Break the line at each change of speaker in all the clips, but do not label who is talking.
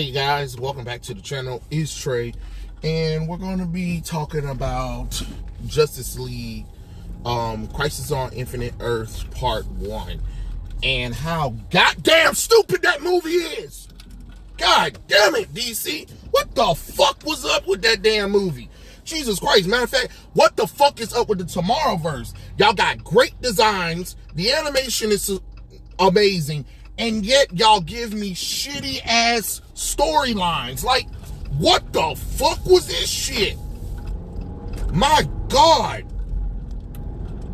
Hey guys, welcome back to the channel. It's Trey, and we're going to be talking about Justice League Crisis on Infinite Earths Part 1 and how goddamn stupid that movie is. God damn it, DC. What the fuck was up with that damn movie? Jesus Christ. Matter of fact, what the fuck is up with the Tommorwverse? Y'all got great designs. The animation is amazing. And yet y'all give me shitty ass storylines. Like, what the fuck was this shit? My God.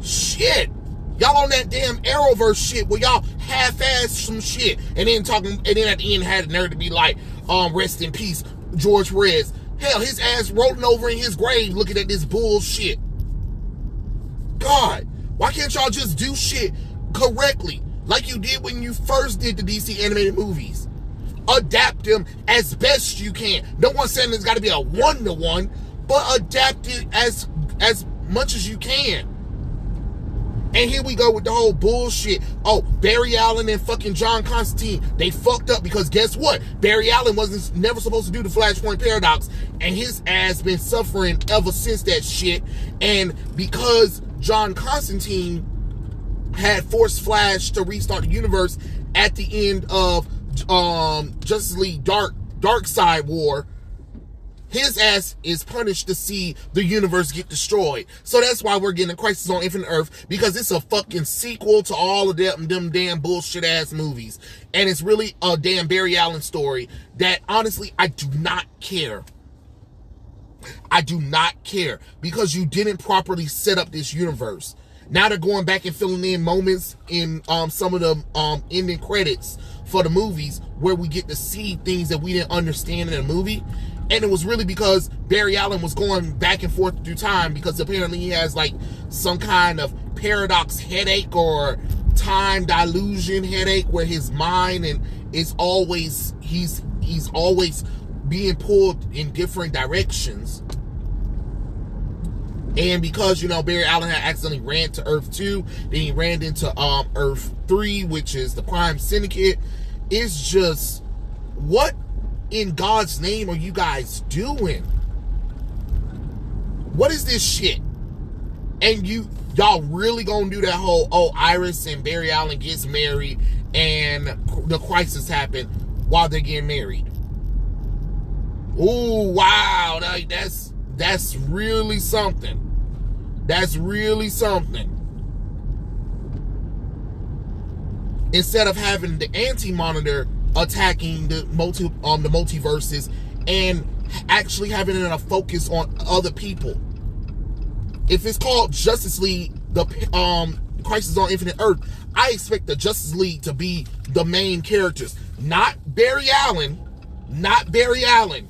Shit. Y'all on that damn Arrowverse shit where y'all half-ass some shit. And then at the end had the nerve to be like, rest in peace, George Perez. Hell, his ass rolling over in his grave looking at this bullshit. God, why can't y'all just do shit correctly? Like you did when you first did the DC animated movies. Adapt them as best you can. No one saying it's got to be a one-to-one, but adapt it as much as you can. And here we go with the whole bullshit. Oh, Barry Allen and fucking John Constantine, they fucked up because guess what? Barry Allen wasn't never supposed to do the Flashpoint Paradox, and his ass been suffering ever since that shit. And because John Constantine had forced Flash to restart the universe at the end of Justice League Dark Side War, his ass is punished to see the universe get destroyed. So that's why we're getting a Crisis on Infinite Earth, because it's a fucking sequel to all of them damn bullshit ass movies. And it's really a damn Barry Allen story that honestly I do not care. I do not care because you didn't properly set up this universe. Now they're going back and filling in moments in some of the ending credits for the movies where we get to see things that we didn't understand in the movie. And it was really because Barry Allen was going back and forth through time because apparently he has like some kind of paradox headache or time delusion headache where his mind and is always he's always being pulled in different directions. And because, you know, Barry Allen had accidentally ran to Earth 2, then he ran into Earth 3, which is the Crime Syndicate. It's just, what in God's name are you guys doing? What is this shit? And y'all really gonna do that whole, oh, Iris and Barry Allen gets married and the crisis happened while they're getting married. Ooh, wow, that's really something. That's really something. Instead of having the Anti-Monitor attacking the multiverses and actually having a focus on other people. If it's called Justice League, the Crisis on Infinite Earth, I expect the Justice League to be the main characters, not Barry Allen. Not Barry Allen.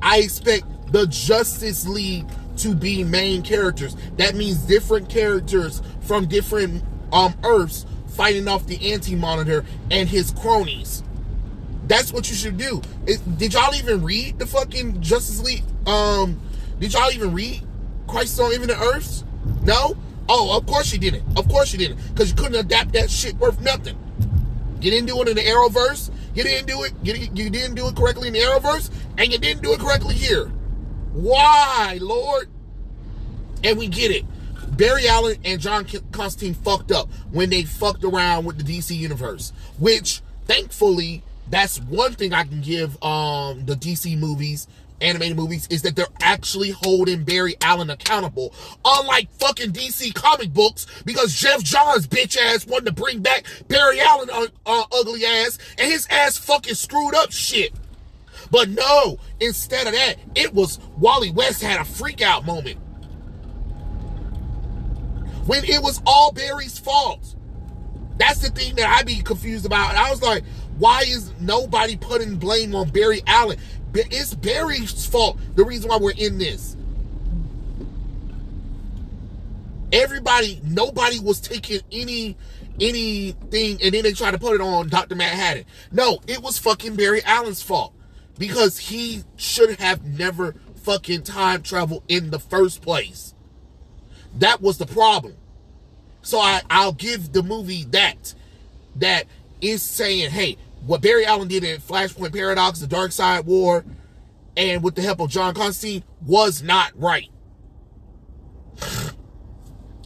I expect the Justice League to be main characters. That means different characters from different Earths fighting off the Anti-Monitor and his cronies. That's what you should do. Did y'all even read the fucking Justice League? Did y'all even read Crisis on Infinite Earths? No? Oh, of course you didn't. Of course you didn't. Because you couldn't adapt that shit worth nothing. You didn't do it in the Arrowverse. You didn't do it. You didn't do it correctly in the Arrowverse, and you didn't do it correctly here. Why, Lord? And we get it. Barry Allen and John Constantine fucked up when they fucked around with the DC universe, which thankfully that's one thing I can give the DC movies, animated movies, is that they're actually holding Barry Allen accountable, unlike fucking DC comic books, because Jeff Johns bitch ass wanted to bring back Barry Allen ugly ass, and his ass fucking screwed up shit. But no, instead of that, it was Wally West had a freak out moment when it was all Barry's fault. That's the thing that I be confused about. And I was like, why is nobody putting blame on Barry Allen? It's Barry's fault, the reason why we're in this. Nobody was taking anything, and then they tried to put it on Dr. Matt Hadden. No, it was fucking Barry Allen's fault. Because he should have never fucking time traveled in the first place. That was the problem. So I'll give the movie that is saying, hey, what Barry Allen did in Flashpoint Paradox, The Dark Side War, and with the help of John Constantine, was not right.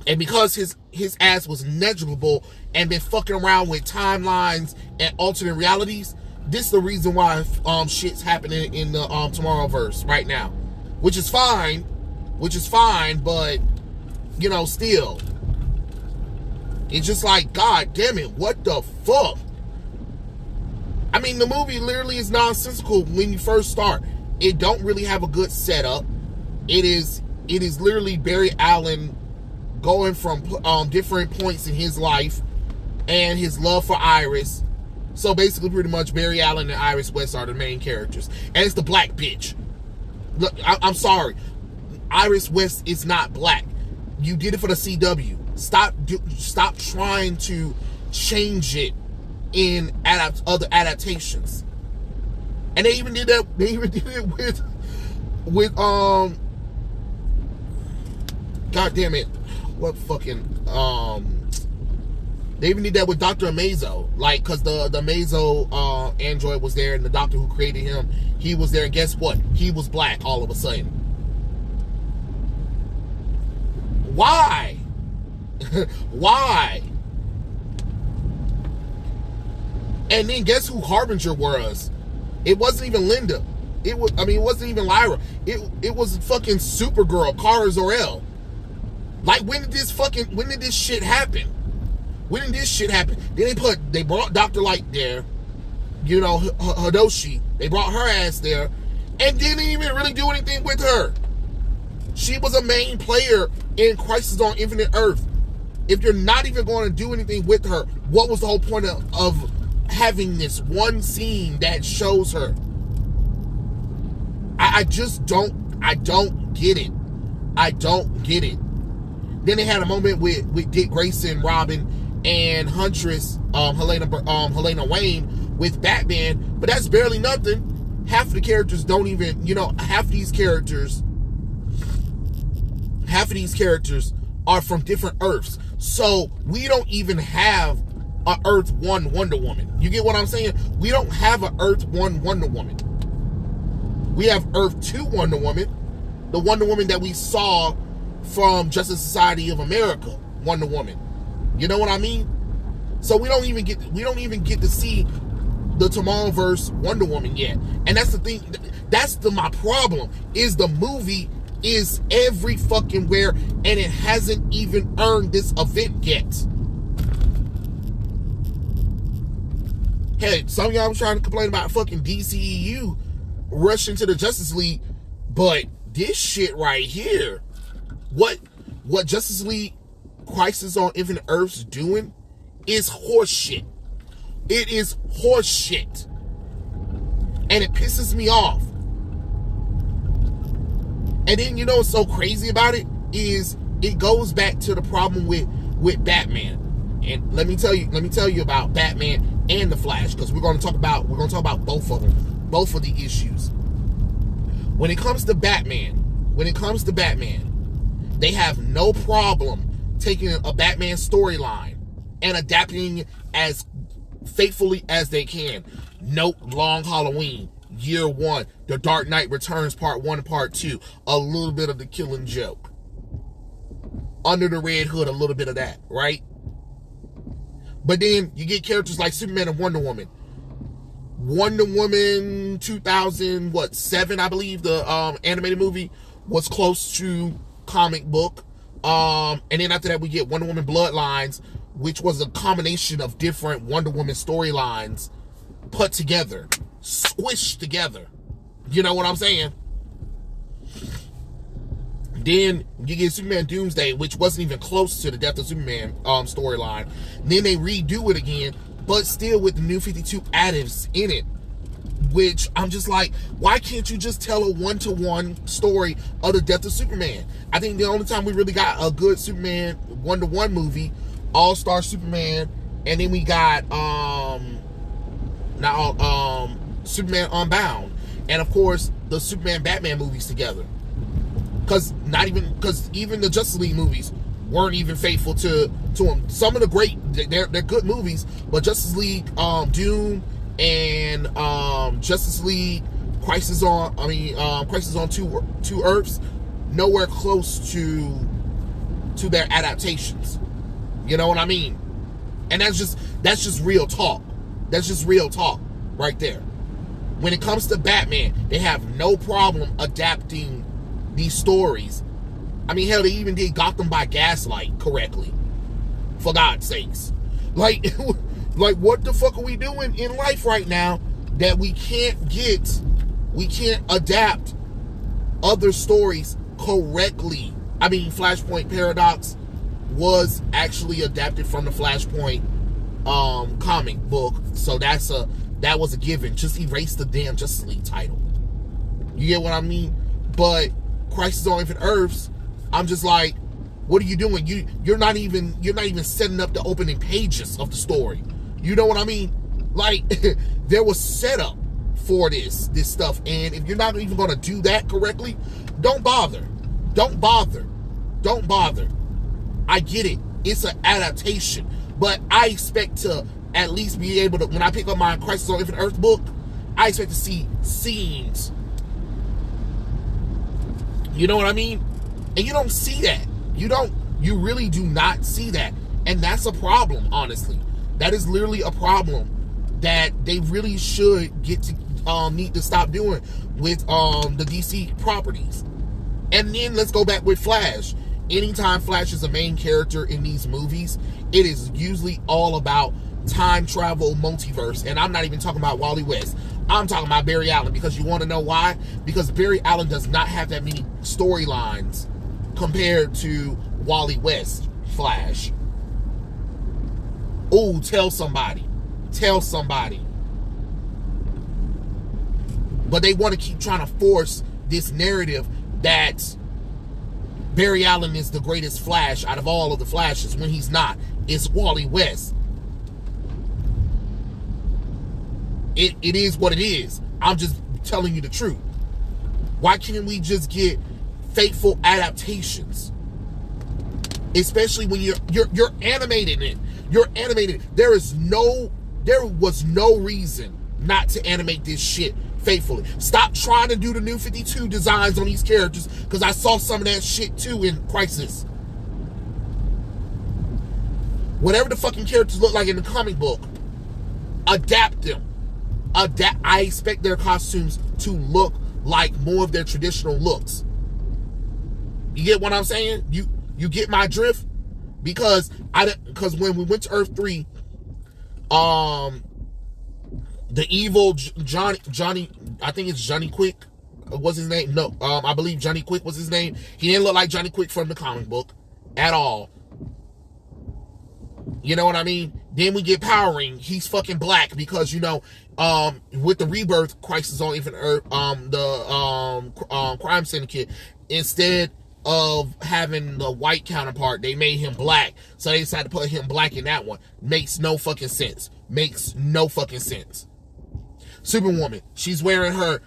And because his ass was negligible and been fucking around with timelines and alternate realities, this is the reason why shit's happening in the Tommorwverse right now. Which is fine, but, you know, still. It's just like, God damn it, what the fuck? I mean, the movie literally is nonsensical when you first start. It don't really have a good setup. It is literally Barry Allen going from different points in his life and his love for Iris. So basically, pretty much, Barry Allen and Iris West are the main characters. And it's the black bitch. Look, I'm sorry. Iris West is not black. You did it for the CW. Stop trying to change it in other adaptations. And they even did that. They even did it with God damn it. What fucking they even did that with Dr. Amazo, like, because the Amazo android was there, and the doctor who created him, he was there, and guess what? He was black all of a sudden. Why? Why? And then guess who Harbinger was? It wasn't even Linda. It wasn't even Lyra. It was fucking Supergirl, Kara Zor-El. Like, when did this shit happen? When did this shit happen? Then they brought Dr. Light there, you know, Hidoshi. They brought her ass there, and didn't even really do anything with her. She was a main player in Crisis on Infinite Earth. If you're not even going to do anything with her, what was the whole point of having this one scene that shows her? I just don't get it. I don't get it. Then they had a moment with Dick Grayson, Robin, and Huntress, Helena Wayne with Batman, but that's barely nothing. Half of the characters don't even, you know, half of these characters are from different Earths. So we don't even have a Earth 1 Wonder Woman. You get what I'm saying? We don't have a Earth 1 Wonder Woman. We have Earth 2 Wonder Woman, the Wonder Woman that we saw from Justice Society of America, Wonder Woman. You know what I mean? So we don't even get to see the Tommorwverse Wonder Woman yet. And that's the thing. That's my problem. Is the movie is every fucking where, and it hasn't even earned this event yet. Hey, some of y'all was trying to complain about fucking DCEU rushing to the Justice League, but this shit right here, what Justice League Crisis on Infinite Earths doing is horseshit. It is horseshit. And it pisses me off. And then, you know what's so crazy about it is it goes back to the problem with Batman. And let me tell you about Batman and the Flash, because we're going to talk about both of them, both of the issues. When it comes to Batman, they have no problem taking a Batman storyline and adapting as faithfully as they can. Note Long Halloween, Year 1, The Dark Knight Returns Part 1 and Part 2, a little bit of The Killing Joke. Under the Red Hood, a little bit of that, right? But then you get characters like Superman and Wonder Woman. Wonder Woman 2007, I believe, the animated movie, was close to comic book. And then after that we get Wonder Woman Bloodlines, which was a combination of different Wonder Woman storylines put together, squished together. You know what I'm saying? Then you get Superman Doomsday, which wasn't even close to the Death of Superman storyline. Then they redo it again, but still with the New 52 additives in it. Which I'm just like, why can't you just tell a one-to-one story of the Death of Superman? I think the only time we really got a good Superman one-to-one movie, All-Star Superman, and then we got Superman Unbound, and of course the Superman Batman movies together. Because even the Justice League movies weren't even faithful to him. Some of the they're good movies, but Justice League, Doom, and Justice League, Crisis on Two Earths, nowhere close to their adaptations. You know what I mean? And that's just real talk. That's just real talk right there. When it comes to Batman, they have no problem adapting these stories. I mean, hell, they even did Gotham by Gaslight correctly. For God's sakes. Like, what the fuck are we doing in life right now that we can't adapt other stories correctly? I mean, Flashpoint Paradox was actually adapted from the Flashpoint comic book, so that was a given. Just erase the damn Justice League title. You get what I mean? But Crisis on Infinite Earths, I'm just like, what are you doing? You're not even setting up the opening pages of the story. You know what I mean? Like, there was setup for this stuff, and if you're not even going to do that correctly, don't bother. Don't bother. Don't bother. I get it. It's an adaptation, but I expect to at least be able to, when I pick up my Crisis on Infinite Earth book, I expect to see scenes. You know what I mean? And you don't see that. You really do not see that. And that's a problem, honestly. That is literally a problem that they really should need to stop doing with the DC properties. And then let's go back with Flash. Anytime Flash is a main character in these movies, it is usually all about time travel, multiverse. And I'm not even talking about Wally West. I'm talking about Barry Allen, because you want to know why? Because Barry Allen does not have that many storylines compared to Wally West Flash. Oh, tell somebody. Tell somebody. But they want to keep trying to force this narrative that Barry Allen is the greatest Flash out of all of the Flashes, when he's not. It's Wally West. It is what it is. I'm just telling you the truth. Why can't we just get faithful adaptations? Especially when you're animating it. You're animated. There was no reason not to animate this shit faithfully. Stop trying to do the New 52 designs on these characters, because I saw some of that shit too in Crisis. Whatever the fucking characters look like in the comic book, adapt them. I expect their costumes to look like more of their traditional looks. You get what I'm saying? You get my drift? Because when we went to Earth 3, the evil Johnny, I think it's Johnny Quick was his name. No, I believe Johnny Quick was his name. He didn't look like Johnny Quick from the comic book at all. You know what I mean? Then we get Power Ring. He's fucking black because, you know, with the Rebirth Crisis on Infinite Earth, the Crime Syndicate, instead of having the white counterpart, they made him black. So they decided to put him black in that one. Makes no fucking sense. Makes no fucking sense. Superwoman, she's wearing her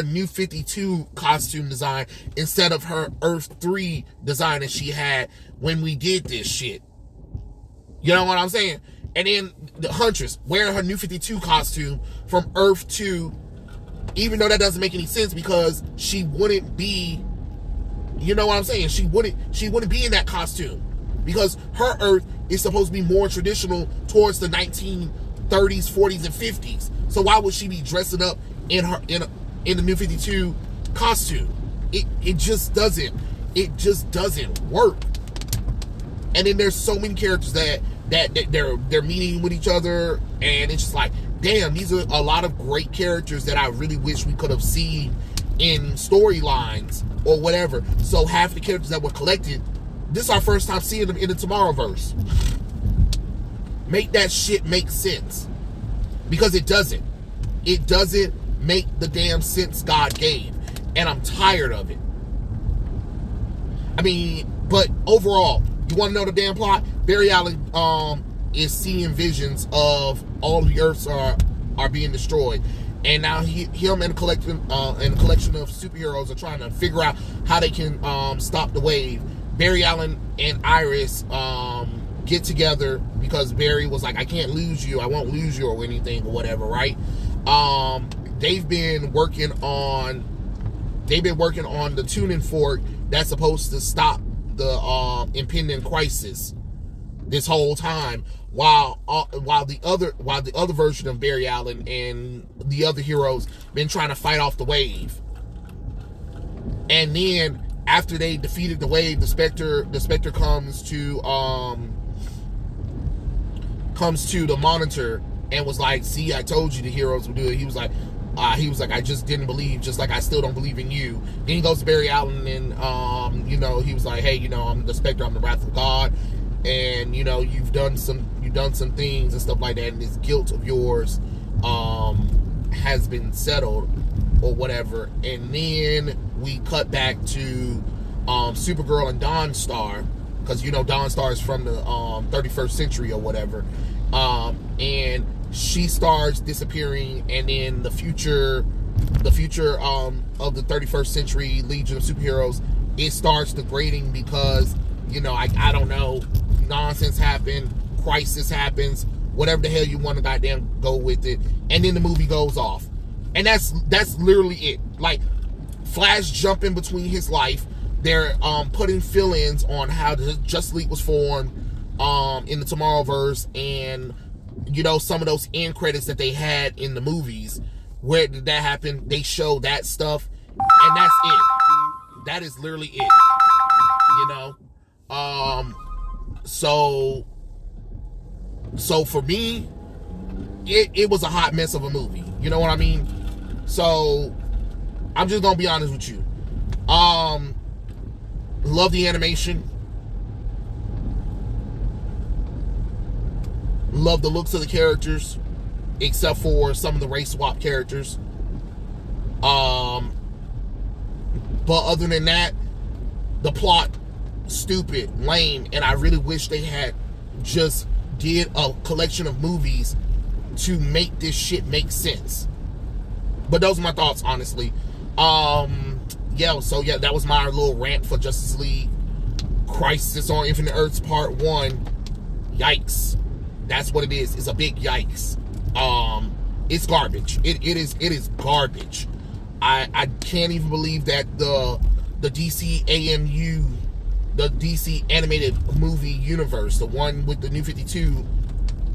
New 52 costume design instead of her Earth 3 design that she had when we did this shit. You know what I'm saying? And then the Huntress wearing her New 52 costume from Earth 2, even though that doesn't make any sense because she wouldn't be, you know what I'm saying? She wouldn't be in that costume because her Earth is supposed to be more traditional towards the 1930s, 40s, and 50s. So why would she be dressing up in the New 52 costume? It just doesn't work. And then there's so many characters that they're meeting with each other, and it's just like, damn, these are a lot of great characters that I really wish we could have seen in storylines or whatever. So half the characters that were collected, this is our first time seeing them in the Tommorwverse. Make that shit make sense. Because it doesn't. It doesn't make the damn sense God gave. And I'm tired of it. I mean, but overall, you want to know the damn plot? Barry Allen is seeing visions of all the Earths are being destroyed, and now him and a collection of superheroes are trying to figure out how they can stop the wave. Barry Allen and Iris get together because Barry was like, I can't lose you, I won't lose you or anything or whatever, right? They've been working on the tuning fork that's supposed to stop the impending crisis this whole time, while the other version of Barry Allen and the other heroes been trying to fight off the wave. And then after they defeated the wave, the Spectre comes to the Monitor and was like, see, I told you the heroes would do it. He was like, I just didn't believe, just like I still don't believe in you. Then he goes to Barry Allen and he was like, hey, I'm the Spectre, I'm the wrath of God, and you've done some things and stuff like that, and this guilt of yours has been settled or whatever. And then we cut back to Supergirl and Dawnstar, because Dawnstar is from the 31st century or whatever, and she starts disappearing, and then the future of the 31st century Legion of Superheroes, it starts degrading because I don't know, nonsense happened, crisis happens, whatever the hell you want to goddamn go with it, and then the movie goes off. And that's literally it. Like, Flash jumping between his life. They're putting fill-ins on how the Justice League was formed in the Tommorwverse, and some of those end credits that they had in the movies. Where did that happen? They show that stuff, and that's it. That is literally it. So for me, it was a hot mess of a movie. You know what I mean? So I'm just gonna be honest with you. Love the animation. Love the looks of the characters, except for some of the race swap characters. But other than that, the plot, stupid, lame, and I really wish they had just did a collection of movies to make this shit make sense. But those are my thoughts, honestly. That was my little rant for Justice League Crisis on Infinite Earths Part 1. Yikes. That's what it is. It's a big yikes. It's garbage. It is garbage. I can't even believe that the DC AMU, the DC animated movie universe, the one with the New 52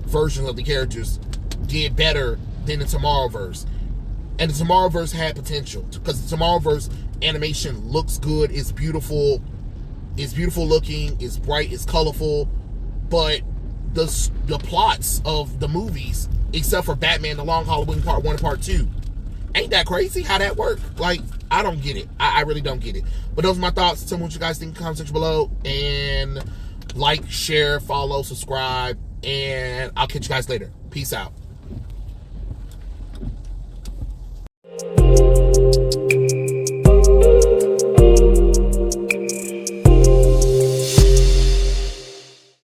versions of the characters, did better than the Tommorwverse. And the Tommorwverse had potential, because the Tommorwverse animation looks good, it's beautiful looking, it's bright, it's colorful, but the plots of the movies, except for Batman The Long Halloween Part 1 and Part 2, ain't that crazy how that worked? Like, I don't get it. I really don't get it. But those are my thoughts. Tell me what you guys think in the comment section below, and like, share, follow, subscribe, and I'll catch you guys later. Peace out.